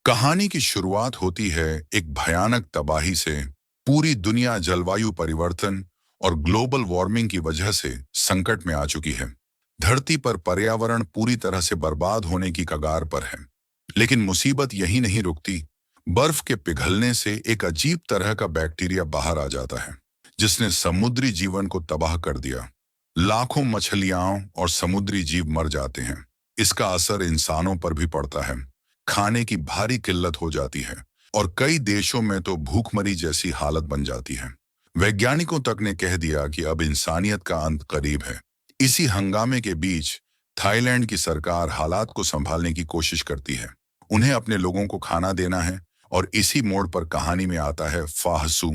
कहानी की शुरुआत होती है एक भयानक तबाही से। पूरी दुनिया जलवायु परिवर्तन और ग्लोबल वार्मिंग की वजह से संकट में आ चुकी है। धरती पर पर्यावरण पूरी तरह से बर्बाद होने की कगार पर है। लेकिन मुसीबत यही नहीं रुकती। बर्फ के पिघलने से एक अजीब तरह का बैक्टीरिया बाहर आ जाता है, जिसने समुद्री जीवन को तबाह कर दिया। लाखों मछलियां और समुद्री जीव मर जाते हैं। इसका असर इंसानों पर भी पड़ता है। खाने की भारी किल्लत हो जाती है और कई देशों में तो भूखमरी जैसी हालत बन जाती है। वैज्ञानिकों तक ने कह दिया कि अब इंसानियत का अंत करीब है। इसी हंगामे के बीच थाईलैंड की सरकार हालात को संभालने की कोशिश करती है। उन्हें अपने लोगों को खाना देना है और इसी मोड़ पर कहानी में आता है फाहसू,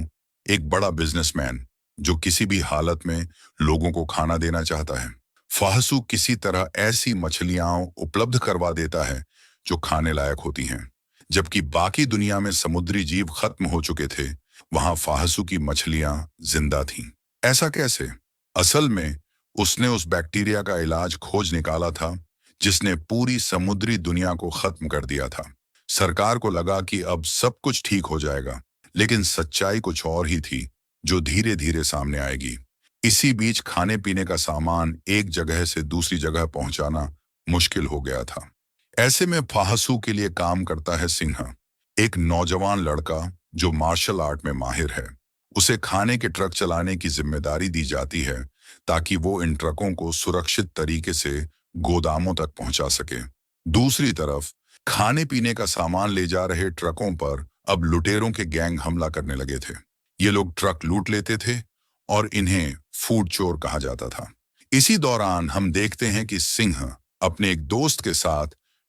एक बड़ा बिजनेसमैन जो किसी भी हालत में लोगों को खाना देना चाहता है। फाहसू किसी तरह ऐसी मछलियां उपलब्ध करवा देता है जो खाने लायक होती हैं। जबकि बाकी दुनिया में समुद्री जीव खत्म हो चुके थे, वहां फाहसू की मछलियां जिंदा थीं। ऐसा कैसे? असल में उसने उस बैक्टीरिया का इलाज खोज निकाला था जिसने पूरी समुद्री दुनिया को खत्म कर दिया था। सरकार को लगा कि अब सब कुछ ठीक हो जाएगा, लेकिन सच्चाई कुछ और ही थी जो धीरे धीरे सामने आएगी। इसी बीच खाने पीने का सामान एक जगह से दूसरी जगह पहुंचाना मुश्किल हो गया था। ऐसे में फाहसू के लिए काम करता है सिंह, एक नौजवान लड़का जो मार्शल आर्ट में माहिर है। उसे खाने के ट्रक चलाने की जिम्मेदारी दी जाती है ताकि वो इन ट्रकों को सुरक्षित तरीके से गोदामों तक पहुंचा सके। दूसरी तरफ खाने पीने का सामान ले जा रहे ट्रकों पर अब लुटेरों के गैंग हमला करने लगे थे। ये लोग ट्रक लूट लेते थे और इन्हें फूड चोर कहा जाता था। इसी दौरान हम देखते हैं कि सिंह अपने एक दोस्त के साथ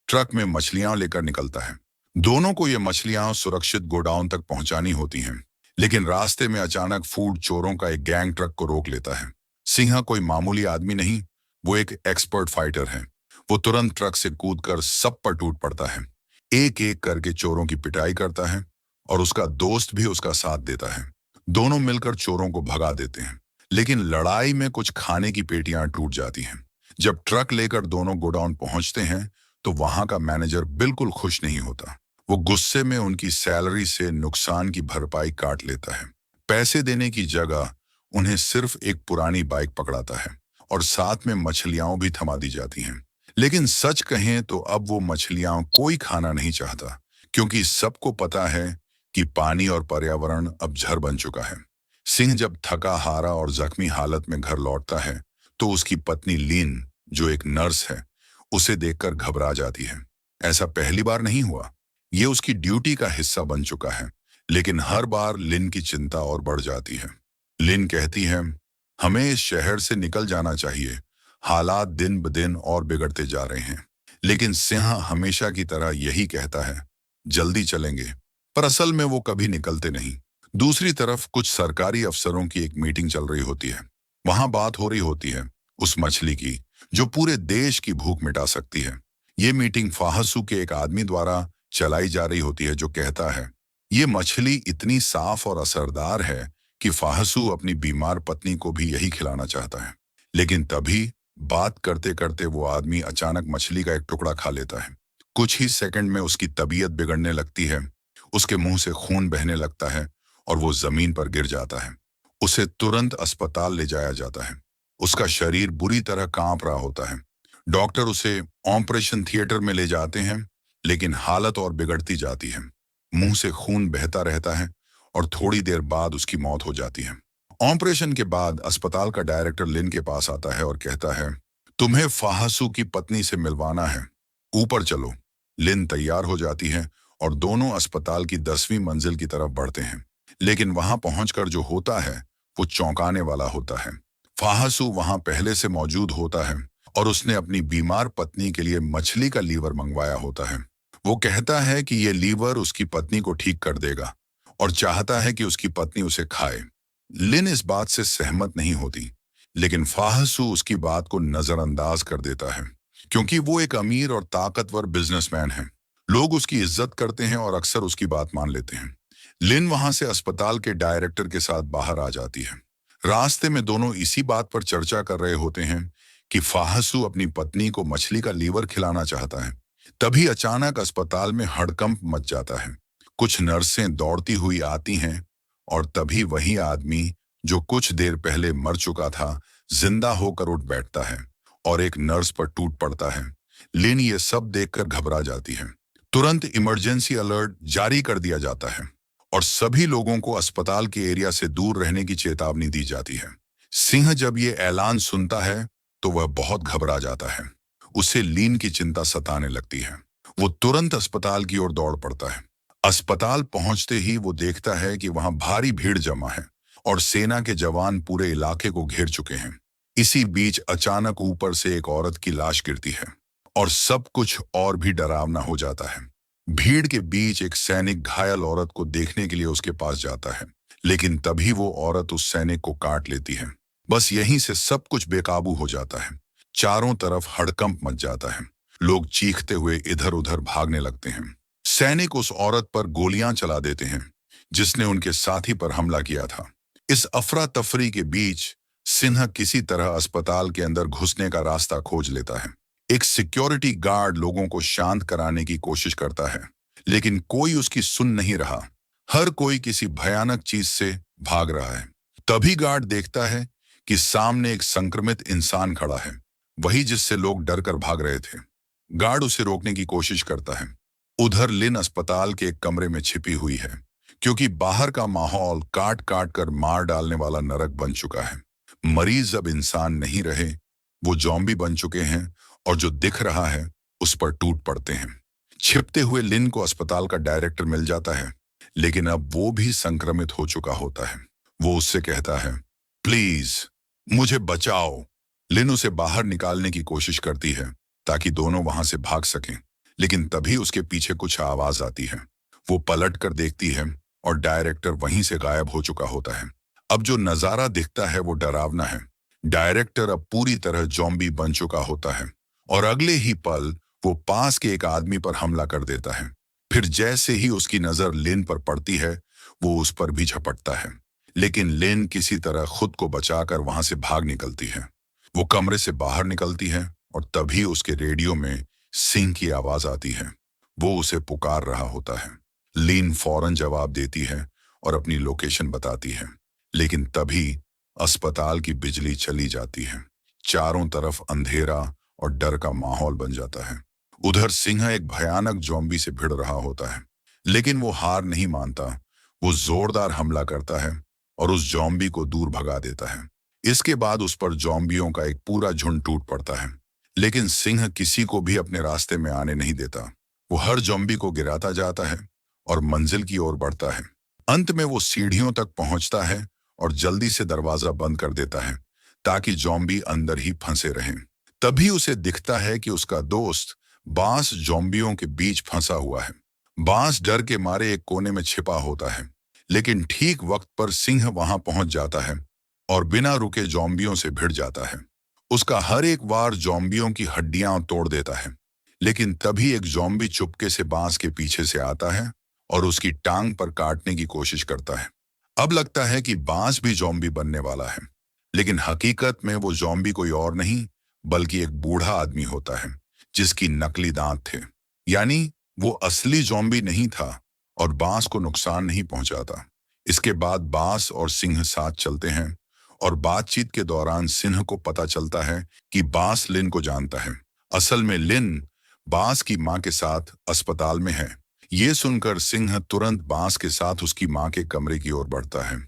ट्रक में मछलियां लेकर निकलता है। दोनों को ये मछलियां सुरक्षित गोडाउन तक पहुंचानी होती हैं, लेकिन रास्ते में अचानक फूड चोरों का एक गैंग ट्रक को रोक लेता है। सिंह कोई मामूली आदमी नहीं, वो एक एक्सपर्ट फाइटर है। वो तुरंत ट्रक से कूदकर सब पर टूट पड़ता है, एक एक करके चोरों की पिटाई करता है और उसका दोस्त भी उसका साथ देता है। दोनों मिलकर चोरों को भगा देते हैं, लेकिन लड़ाई में कुछ खाने की पेटियां टूट जाती हैं। जब ट्रक लेकर दोनों गोडाउन पहुंचते हैं तो वहां का मैनेजर बिल्कुल खुश नहीं होता। वो गुस्से में उनकी सैलरी से नुकसान की भरपाई काट लेता है। पैसे देने की जगह उन्हें सिर्फ एक पुरानी बाइक पकड़ाता है और साथ में मछलियां भी थमा दी जाती हैं। लेकिन सच कहें तो अब वो मछलियां कोई खाना नहीं चाहता, क्योंकि सबको पता है कि पानी और पर्यावरण अब जहर बन चुका है। सिंह जब थका हारा और जख्मी हालत में घर लौटता है तो उसकी पत्नी लीन, जो एक नर्स है, उसे देखकर घबरा जाती है। ऐसा पहली बार नहीं हुआ, ये उसकी ड्यूटी का हिस्सा बन चुका है। लेकिन हर बार लिन की चिंता और बढ़ जाती है। लिन कहती है, हमें इस शहर से निकल जाना चाहिए, हालात दिन ब दिन और बिगड़ते जा रहे हैं। लेकिन सिंह हमेशा की तरह यही कहता है, जल्दी चलेंगे। पर असल में वो कभी निकलते नहीं। दूसरी तरफ कुछ सरकारी अफसरों की एक मीटिंग चल रही होती है। वहां बात हो रही होती है उस मछली की जो पूरे देश की भूख मिटा सकती है। ये मीटिंग फाहसू के एक आदमी द्वारा चलाई जा रही होती है, जो कहता है, ये मछली इतनी साफ और असरदार है कि फाहसू अपनी बीमार पत्नी को भी यही खिलाना चाहता है। लेकिन तभी बात करते करते वो आदमी अचानक मछली का एक टुकड़ा खा लेता है। कुछ ही सेकंड में उसकी तबीयत बिगड़ने लगती है, उसके मुंह से खून बहने लगता है और वो जमीन पर गिर जाता है। उसे तुरंत अस्पताल ले जाया जाता है। उसका शरीर बुरी तरह कांप रहा होता है। डॉक्टर उसे ऑपरेशन थिएटर में ले जाते हैं, लेकिन हालत और बिगड़ती जाती है। मुंह से खून बहता रहता है और थोड़ी देर बाद उसकी मौत हो जाती है। ऑपरेशन के बाद अस्पताल का डायरेक्टर लिन के पास आता है और कहता है, तुम्हें फाहसू की पत्नी से मिलवाना है, ऊपर चलो। लिन तैयार हो जाती है और दोनों अस्पताल की 10वीं मंजिल की तरफ बढ़ते हैं। लेकिन वहां पहुंचकर जो होता है वो चौंकाने वाला होता है। फाहसू वहां पहले से मौजूद होता है और उसने अपनी बीमार पत्नी के लिए मछली का लीवर मंगवाया होता है। वो कहता है कि ये लीवर उसकी पत्नी को ठीक कर देगा और चाहता है कि उसकी पत्नी उसे खाए। लिन इस बात से सहमत नहीं होती, लेकिन फाहसू उसकी बात को नजरअंदाज कर देता है, क्योंकि वो एक अमीर और ताकतवर बिजनेसमैन है। लोग उसकी इज्जत करते हैं और अक्सर उसकी बात मान लेते हैं। लिन वहां से अस्पताल के डायरेक्टर के साथ बाहर आ जाती है। रास्ते में दोनों इसी बात पर चर्चा कर रहे होते हैं कि फाहसू अपनी पत्नी को मछली का लीवर खिलाना चाहता है, तभी अचानक अस्पताल में हड़कंप मच जाता है। कुछ नर्सें दौड़ती हुई आती हैं और तभी वही आदमी जो कुछ देर पहले मर चुका था, जिंदा होकर उठ बैठता है और एक नर्स पर टूट पड़ता है। लिन ये सब देखकर घबरा जाती है। तुरंत इमरजेंसी अलर्ट जारी कर दिया जाता है और सभी लोगों को अस्पताल के एरिया से दूर रहने की चेतावनी दी जाती है। सिंह जब ये ऐलान सुनता है तो वह बहुत घबरा जाता है। उसे लीन की चिंता सताने लगती है। वो तुरंत अस्पताल की ओर दौड़ पड़ता है। अस्पताल पहुंचते ही वो देखता है कि वहां भारी भीड़ जमा है और सेना के जवान पूरे इलाके को घेर चुके हैं। इसी बीच अचानक ऊपर से एक औरत की लाश गिरती है और सब कुछ और भी डरावना हो जाता है। भीड़ के बीच एक सैनिक घायल औरत को देखने के लिए उसके पास जाता है, लेकिन तभी वो औरत उस सैनिक को काट लेती है। बस यहीं से सब कुछ बेकाबू हो जाता है। चारों तरफ हड़कंप मच जाता है। लोग चीखते हुए इधर उधर भागने लगते हैं। सैनिक उस औरत पर गोलियां चला देते हैं जिसने उनके साथी पर हमला किया था। इस अफरा तफरी के बीच सिन्हा किसी तरह अस्पताल के अंदर घुसने का रास्ता खोज लेता है। एक सिक्योरिटी गार्ड लोगों को शांत कराने की कोशिश करता है, लेकिन कोई उसकी सुन नहीं रहा। हर कोई किसी भयानक चीज से भाग रहा है। तभी गार्ड देखता है कि सामने एक संक्रमित इंसान खड़ा है, वही जिससे लोग डरकर भाग रहे थे। गार्ड उसे रोकने की कोशिश करता है। उधर लिन अस्पताल के एक कमरे में छिपी हुई है, क्योंकि बाहर का माहौल काट काट कर मार डालने वाला नरक बन चुका है। मरीज अब इंसान नहीं रहे, वो जॉम्बी बन चुके हैं और जो दिख रहा है उस पर टूट पड़ते हैं। छिपते हुए लिन को अस्पताल का डायरेक्टर मिल जाता है, लेकिन अब वो भी संक्रमित हो चुका होता है। वो उससे कहता है, प्लीज मुझे बचाओ। लिन उसे बाहर निकालने की कोशिश करती है ताकि दोनों वहां से भाग सकें, लेकिन तभी उसके पीछे कुछ आवाज आती है। वो पलट कर देखती है और डायरेक्टर वहीं से गायब हो चुका होता है। अब जो नजारा दिखता है वो डरावना है। डायरेक्टर अब पूरी तरह जॉम्बी बन चुका होता है और अगले ही पल वो पास के एक आदमी पर हमला कर देता है। फिर जैसे ही उसकी नजर लिन पर पड़ती है, वो उस पर भी झपटता है, लेकिन लिन किसी तरह खुद को बचाकर वहां से भाग निकलती है। वो कमरे से बाहर निकलती है और तभी उसके रेडियो में सिंह की आवाज आती है। वो उसे पुकार रहा होता है। लिन फौरन जवाब देती है और अपनी लोकेशन बताती है, लेकिन तभी अस्पताल की बिजली चली जाती है। चारों तरफ अंधेरा और डर का माहौल बन जाता है। उधर सिंह एक भयानक जॉम्बी से भिड़ रहा होता है, लेकिन वो हार नहीं मानता। वो जोरदार हमला करता है और उस जॉम्बी को दूर भगा देता है। इसके बाद उस पर जॉम्बियों का एक पूरा झुंड टूट पड़ता है, लेकिन सिंह किसी को भी अपने रास्ते में आने नहीं देता। वो हर जॉम्बी को गिराता जाता है और मंजिल की ओर बढ़ता है। अंत में वो सीढ़ियों तक पहुंचता है और जल्दी से दरवाजा बंद कर देता है ताकि जॉम्बी अंदर ही फंसे रहें। तभी उसे दिखता है कि उसका दोस्त बांस जॉम्बियों के बीच फंसा हुआ है। बांस डर के मारे एक कोने में छिपा होता है, लेकिन ठीक वक्त पर सिंह वहां पहुंच जाता है और बिना रुके जॉम्बियों से भिड़ जाता है। उसका हर एक वार जॉम्बियों की हड्डियां तोड़ देता है, लेकिन तभी एक जॉम्बी चुपके से बांस के पीछे से आता है और उसकी टांग पर काटने की कोशिश करता है। अब लगता है कि बांस भी जॉम्बी बनने वाला है, लेकिन हकीकत में वो जॉम्बी कोई और नहीं बल्कि एक बूढ़ा आदमी होता है जिसकी नकली दांत थे। यानी वो असली जॉम्बी नहीं था और बांस को नुकसान नहीं पहुंचाता। इसके बाद बांस और सिंह साथ चलते हैं और बातचीत के दौरान सिंह को पता चलता है कि बांस लिन को जानता है। असल में लिन बांस की मां के साथ अस्पताल में है। ये सुनकर सिंह तुरंत बांस के साथ उसकी मां के कमरे की ओर बढ़ता है।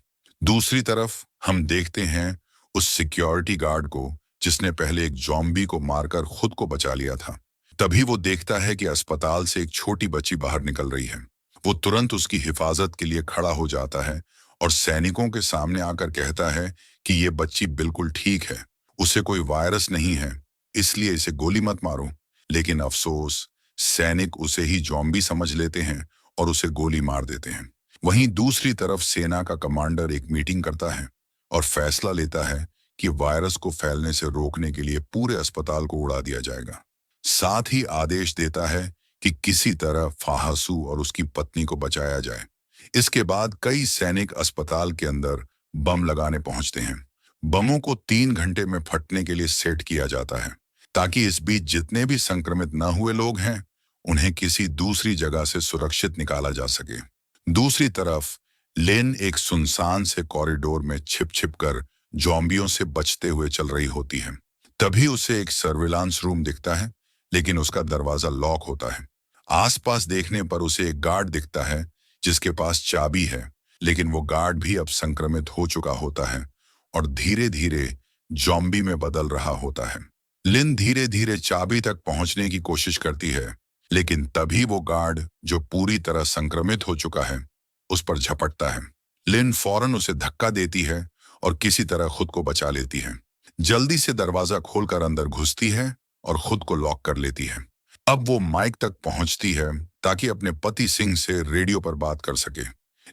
दूसरी तरफ हम देखते हैं उस सिक्योरिटी गार्ड को जिसने पहले एक जॉम्बी को मारकर खुद को बचा लिया था। तभी वो देखता है कि अस्पताल से एक छोटी बच्ची बाहर निकल रही है। वो तुरंत उसकी हिफाजत के लिए खड़ा हो जाता है और सैनिकों के सामने आकर कहता है कि ये बच्ची बिल्कुल ठीक है, उसे कोई वायरस नहीं है, इसलिए इसे गोली मत मारो। लेकिन अफसोस, सैनिक उसे ही जॉम्बी समझ लेते हैं और उसे गोली मार देते हैं। वहीं दूसरी तरफ सेना का कमांडर एक मीटिंग करता है और फैसला लेता है कि वायरस को फैलने से रोकने के लिए पूरे अस्पताल को उड़ा दिया जाएगा। साथ ही आदेश देता है कि किसी तरह फाहासू और उसकी पत्नी को बचाया जाए। इसके बाद कई सैनिक अस्पताल के अंदर बम लगाने पहुंचते हैं। बमों को 3 घंटे में फटने के लिए सेट किया जाता है ताकि इस बीच जितने भी संक्रमित न हुए लोग हैं उन्हें किसी दूसरी जगह से सुरक्षित निकाला जा सके। दूसरी तरफ लिन एक सुनसान से कॉरिडोर में छिप छिप कर जॉम्बियों से बचते हुए चल रही होती है। तभी उसे एक सर्विलांस रूम दिखता है, लेकिन उसका दरवाजा लॉक होता है। आसपास देखने पर उसे एक गार्ड दिखता है जिसके पास चाबी है, लेकिन वो गार्ड भी अब संक्रमित हो चुका होता है और धीरे धीरे जॉम्बी में बदल रहा होता है। लिन धीरे धीरे चाबी तक पहुंचने की कोशिश करती है, लेकिन तभी वो गार्ड जो पूरी तरह संक्रमित हो चुका है उस पर झपटता है। लिन फौरन उसे धक्का देती है और किसी तरह खुद को बचा लेती है। जल्दी से दरवाजा खोलकर अंदर घुसती है और खुद को लॉक कर लेती है। अब वो माइक तक पहुंचती है ताकि अपने पति सिंह से रेडियो पर बात कर सके,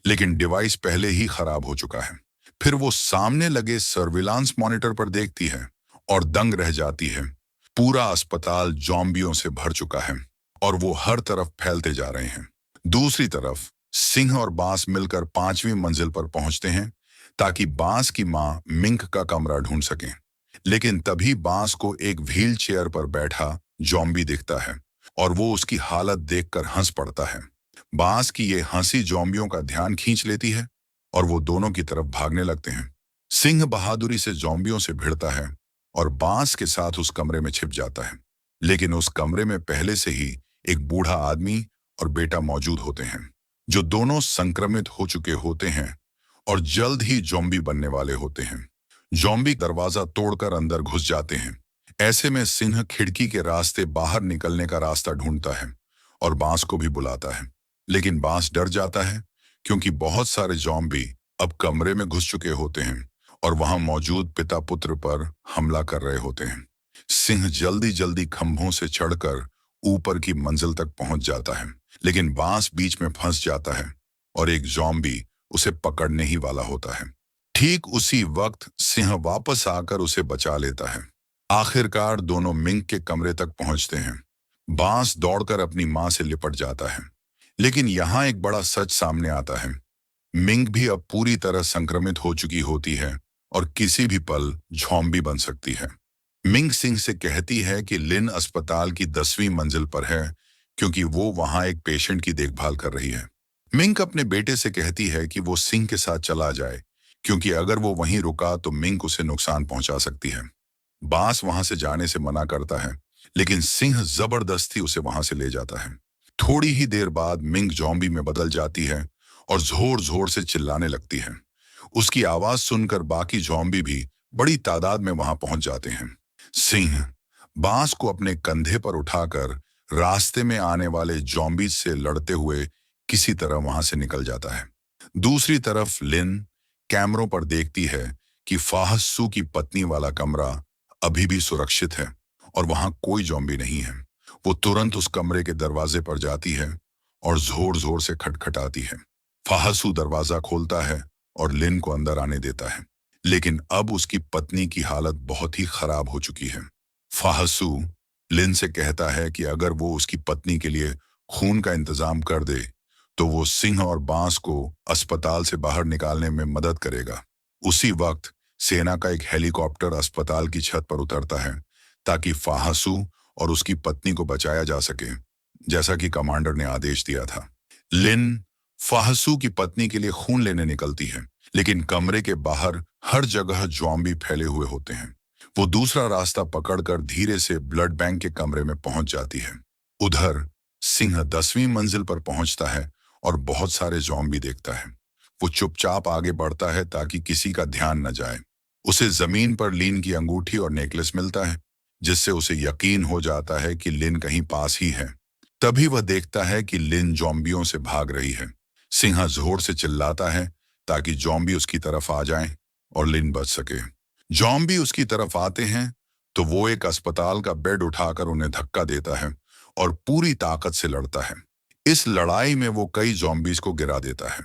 लेकिन डिवाइस पहले ही खराब हो चुका है। फिर वो सामने लगे सर्विलांस मॉनिटर पर देखती है और दंग रह जाती है। पूरा अस्पताल जॉम्बियों से भर चुका है और वो हर तरफ फैलते जा रहे हैं। दूसरी तरफ सिंह और बांस मिलकर 5वीं मंजिल पर पहुंचते हैं ताकि बांस की मां मिंक का कमरा ढूंढ सकें। लेकिन तभी बांस को एक व्हील चेयर पर बैठा जॉम्बी दिखता है और वो उसकी हालत देखकर हंस पड़ता है। बांस की ये हंसी जॉम्बियों का ध्यान खींच लेती है और वो दोनों की तरफ भागने लगते हैं। सिंह बहादुरी से जॉम्बियों से भिड़ता है और बांस के साथ उस कमरे में छिप जाता है। लेकिन उस कमरे में पहले से ही एक बूढ़ा आदमी और बेटा मौजूद होते हैं, जो दोनों संक्रमित हो चुके होते हैं और जल्द ही जॉम्बी बनने वाले होते हैं। जॉम्बी दरवाजा तोड़कर अंदर घुस जाते हैं। ऐसे में सिंह खिड़की के रास्ते बाहर निकलने का रास्ता ढूंढता है और बांस को भी बुलाता है, लेकिन बांस डर जाता है क्योंकि बहुत सारे जॉम्बी अब कमरे में घुस चुके होते हैं और वहां मौजूद पिता पुत्र पर हमला कर रहे होते हैं। सिंह जल्दी जल्दी खंभों से चढ़कर ऊपर की मंजिल तक पहुंच जाता है, लेकिन बांस बीच में फंस जाता है और एक जॉम्बी उसे पकड़ने ही वाला होता है। ठीक उसी वक्त सिंह वापस आकर उसे बचा लेता है। आखिरकार दोनों मिंक के कमरे तक पहुंचते हैं। बांस दौड़कर अपनी मां से लिपट जाता है, लेकिन यहाँ एक बड़ा सच सामने आता है। मिंक भी अब पूरी तरह संक्रमित हो चुकी होती है और किसी भी पल जॉम्बी बन सकती है। मिंक सिंह से कहती है कि लिन अस्पताल की 10वीं मंजिल पर है क्योंकि वो वहां एक पेशेंट की देखभाल कर रही है। मिंक अपने बेटे से कहती है कि वो सिंह के साथ चला जाए क्योंकि अगर वो वहीं रुका तो मिंक उसे नुकसान पहुंचा सकती है। बांस वहां से जाने से मना करता है, लेकिन सिंह जबरदस्ती उसे वहां से ले जाता है। थोड़ी ही देर बाद मिंक जॉम्बी में बदल जाती है और जोर जोर से चिल्लाने लगती है। उसकी आवाज सुनकर बाकी जॉम्बी भी बड़ी तादाद में वहां पहुंच जाते हैं। सिंह बांस को अपने कंधे पर उठाकर रास्ते में आने वाले जॉम्बी से लड़ते हुए किसी तरह वहां से निकल जाता है। दूसरी तरफ लिन कैमरों पर देखती है कि फाहसू की पत्नी वाला कमरा अभी भी सुरक्षित है और वहां कोई जॉम्बी नहीं है। वो तुरंत उस कमरे के दरवाजे पर जाती है और जोर जोर से खटखटाती है। फाहसू दरवाजा खोलता है और लिन को अंदर आने देता है, लेकिन अब उसकी पत्नी की हालत बहुत ही खराब हो चुकी है। फाहसू लिन से कहता है कि अगर वो उसकी पत्नी के लिए खून का इंतजाम कर दे तो वो सिंह और बांस को अस्पताल से बाहर निकालने में मदद करेगा। उसी वक्त सेना का एक हेलीकॉप्टर अस्पताल की छत पर उतरता है ताकि फाहसू और उसकी पत्नी को बचाया जा सके, जैसा कि कमांडर ने आदेश दिया था। लिन फाहसू की पत्नी के लिए खून लेने निकलती है, लेकिन कमरे के बाहर हर जगह जॉम्बी फैले हुए होते हैं। वो दूसरा रास्ता पकड़कर धीरे से ब्लड बैंक के कमरे में पहुंच जाती है। उधर सिंह 10वीं मंजिल पर पहुंचता है और बहुत सारे जॉम्बी देखता है। वो चुपचाप आगे बढ़ता है ताकि किसी का ध्यान न जाए। उसे जमीन पर लिन की अंगूठी और नेकलेस मिलता है, जिससे उसे यकीन हो जाता है कि लिन कहीं पास ही है। तभी वह देखता है कि लिन जॉम्बियों से भाग रही है। सिंह जोर से चिल्लाता है ताकि जॉम्बी उसकी तरफ आ जाएं और लिन बच सके। जॉम्बी उसकी तरफ आते हैं तो वो एक अस्पताल का बेड उठाकर उन्हें धक्का देता है और पूरी ताकत से लड़ता है। इस लड़ाई में वो कई जॉम्बीज को गिरा देता है।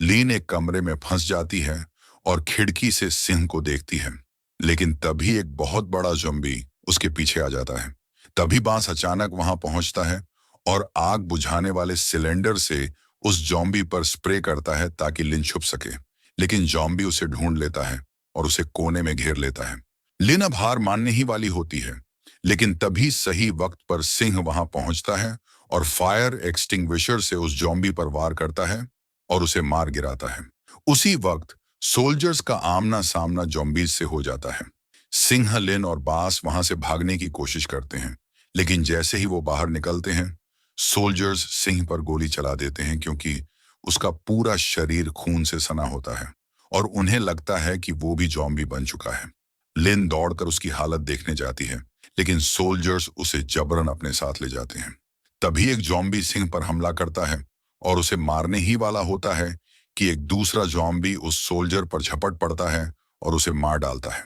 लिन एक कमरे में फंस जाती है और खिड़की से सिंह को देखती है, लेकिन तभी एक बहुत बड़ा जॉम्बी उसके पीछे आ जाता है। तभी बांस अचानक वहां पहुंचता है और आग बुझाने वाले सिलेंडर से उस जॉम्बी पर स्प्रे करता है ताकि लिन छुप सके, लेकिन जॉम्बी उसे ढूंढ लेता है और उसे कोने में घेर लेता है। लिन अब हार मानने ही वाली होती है, लेकिन तभी सही वक्त पर सिंह वहां पहुंचता है और फायर एक्सटिंग्विशर से उस जॉम्बी पर वार करता है और उसे मार गिराता है। उसी वक्त सोल्जर्स का आमना सामना जॉम्बीज से हो जाता है। सिंह, लिन और बास वहां से भागने की कोशिश करते हैं, लेकिन जैसे ही वो बाहर निकलते हैं, सोल्जर्स सिंह पर गोली चला देते हैं क्योंकि उसका पूरा शरीर खून से सना होता है और उन्हें लगता है कि वो भी जॉम्बी बन चुका है। लिन दौड़कर उसकी हालत देखने जाती है, लेकिन सोल्जर्स उसे जबरन अपने साथ ले जाते हैं। तभी एक जॉम्बी सिंह पर हमला करता है और उसे मारने ही वाला होता है कि एक दूसरा जॉम्बी उस सोल्जर पर झपट पड़ता है और उसे मार डालता है।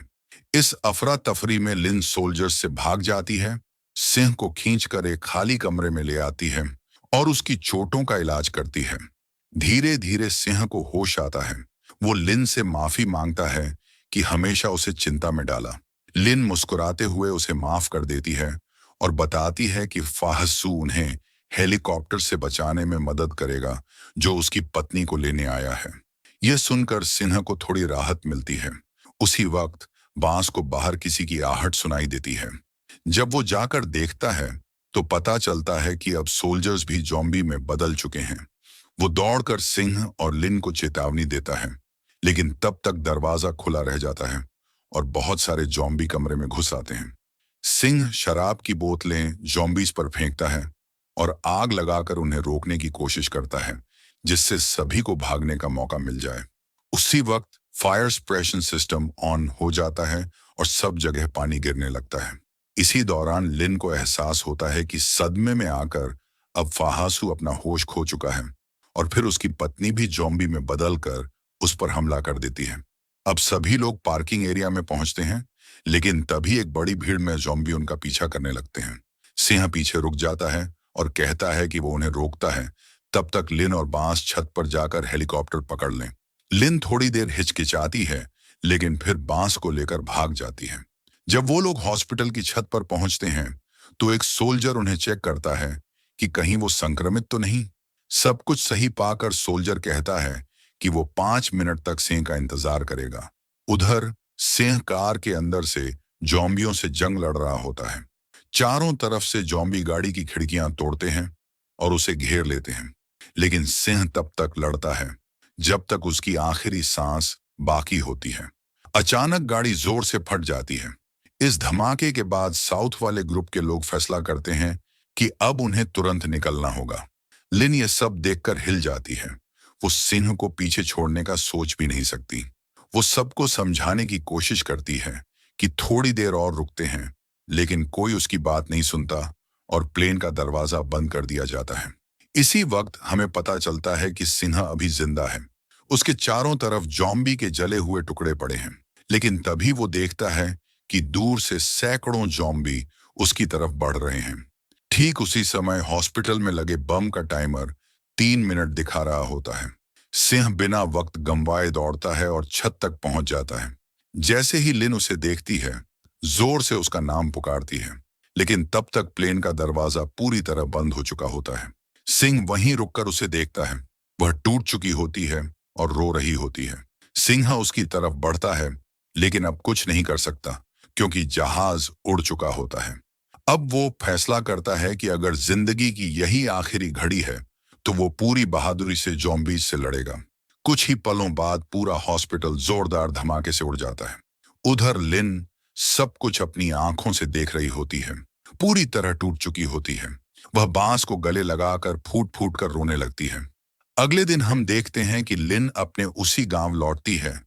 इस अफरा तफरी में लिन सोल्जर्स से भाग जाती है, सिंह को खींचकर एक खाली कमरे में ले आती है और उसकी चोटों का इलाज करती है। धीरे धीरे सिंह को होश आता है। वो लिन से माफी मांगता है कि हमेशा उसे चिंता में डाला। लिन मुस्कुराते हुए उसे माफ कर देती है और बताती है कि फाहसू उन्हें हेलीकॉप्टर से बचाने में मदद करेगा जो उसकी पत्नी को लेने आया है। यह सुनकर सिन्हा को थोड़ी राहत मिलती है। उसी वक्त बांस को बाहर किसी की आहट सुनाई देती है। जब वो जाकर देखता है तो पता चलता है कि अब सोल्जर्स भी जॉम्बी में बदल चुके हैं। वो दौड़कर सिंह और लिन को चेतावनी देता है, लेकिन तब तक दरवाजा खुला रह जाता है और बहुत सारे जॉम्बी कमरे में घुस आते हैं। सिंह शराब की बोतलें जॉम्बीज पर फेंकता है और आग लगाकर उन्हें रोकने की कोशिश करता है, जिससे सभी को भागने का मौका मिल जाए। उसी वक्त फायर सप्रेशन सिस्टम ऑन हो जाता है और सब जगह पानी गिरने लगता है। इसी दौरान लिन को एहसास होता है कि सदमे में आकर अब फाहासू अपना होश खो चुका है और फिर उसकी पत्नी भी जॉम्बी में बदलकर उस पर हमला कर देती है। अब सभी लोग पार्किंग एरिया में पहुंचते हैं, लेकिन तभी एक बड़ी भीड़ में जॉम्बी उनका पीछा करने लगते हैं। सिंह पीछे रुक जाता है और कहता है कि वो उन्हें रोकता है, तब तक लिन और बांस छत पर जाकर हेलीकॉप्टर पकड़ लें। लिन थोड़ी देर हिचकिचाती है, लेकिन फिर बांस को लेकर भाग जाती है। जब वो लोग हॉस्पिटल की छत पर पहुंचते हैं तो एक सोल्जर उन्हें चेक करता है कि कहीं वो संक्रमित तो नहीं। सब कुछ सही पाकर सोल्जर कहता है कि वो 5 मिनट तक सिंह का इंतजार करेगा। उधर सिंह कार के अंदर से जॉम्बियों से जंग लड़ रहा होता है। चारों तरफ से जॉम्बी गाड़ी की खिड़कियां तोड़ते हैं और उसे घेर लेते हैं, लेकिन सिंह तब तक लड़ता है जब तक उसकी आखिरी सांस बाकी होती है। अचानक गाड़ी जोर से फट जाती है। इस धमाके के बाद साउथ वाले ग्रुप के लोग फैसला करते हैं कि अब उन्हें तुरंत निकलना होगा। लिन ये सब देखकर हिल जाती है। वो सिंह को पीछे छोड़ने का सोच भी नहीं सकती। वो सबको समझाने की कोशिश करती है कि थोड़ी देर और रुकते हैं, लेकिन कोई उसकी बात नहीं सुनता और प्लेन का दरवाजा बंद कर दिया जाता है। इसी वक्त हमें पता चलता है कि सिंह अभी जिंदा है। उसके चारों तरफ जॉम्बी के जले हुए टुकड़े पड़े हैं, लेकिन तभी वो देखता है कि दूर से सैकड़ों जॉम्बी उसकी तरफ बढ़ रहे हैं। ठीक उसी समय हॉस्पिटल में लगे बम का टाइमर 3 मिनट दिखा रहा होता है। सिंह बिना वक्त गंवाए दौड़ता है और छत तक पहुंच जाता है। जैसे ही लिन उसे देखती है, जोर से उसका नाम पुकारती है, लेकिन तब तक प्लेन का दरवाजा पूरी तरह बंद हो चुका होता है। सिंह वहीं रुककर उसे देखता है। वह टूट चुकी होती है और रो रही होती है। सिंह उसकी तरफ बढ़ता है, लेकिन अब कुछ नहीं कर सकता क्योंकि जहाज उड़ चुका होता है। अब वो फैसला करता है कि अगर जिंदगी की यही आखिरी घड़ी है तो वो पूरी बहादुरी से जॉम्बीज से लड़ेगा। कुछ ही पलों बाद पूरा हॉस्पिटल जोरदार धमाके से उड़ जाता है। उधर लिन सब कुछ अपनी आंखों से देख रही होती है। पूरी तरह टूट चुकी होती है। वह बांस को गले लगाकर फूट फूट कर रोने लगती है। अगले दिन हम देखते हैं कि लिन अपने उसी गांव लौटती है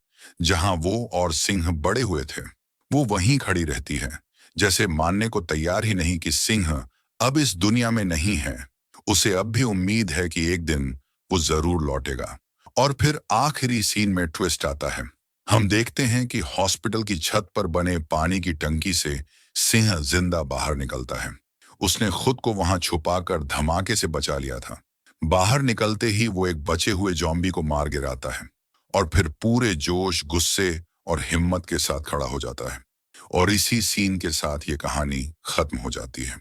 जहां वो और सिंह बड़े हुए थे। वो वहीं खड़ी रहती है, जैसे मानने को तैयार ही नहीं कि सिंह अब इस दुनिया में नहीं है। उसे अब भी उम्मीद है कि एक दिन वो जरूर लौटेगा। और फिर आखिरी सीन में ट्विस्ट आता है। हम देखते हैं कि हॉस्पिटल की छत पर बने पानी की टंकी से सिंह जिंदा बाहर निकलता है। उसने खुद को वहां छुपाकर धमाके से बचा लिया था। बाहर निकलते ही वो एक बचे हुए जॉम्बी को मार गिराता है और फिर पूरे जोश, गुस्से और हिम्मत के साथ खड़ा हो जाता है। और इसी सीन के साथ ये कहानी खत्म हो जाती है।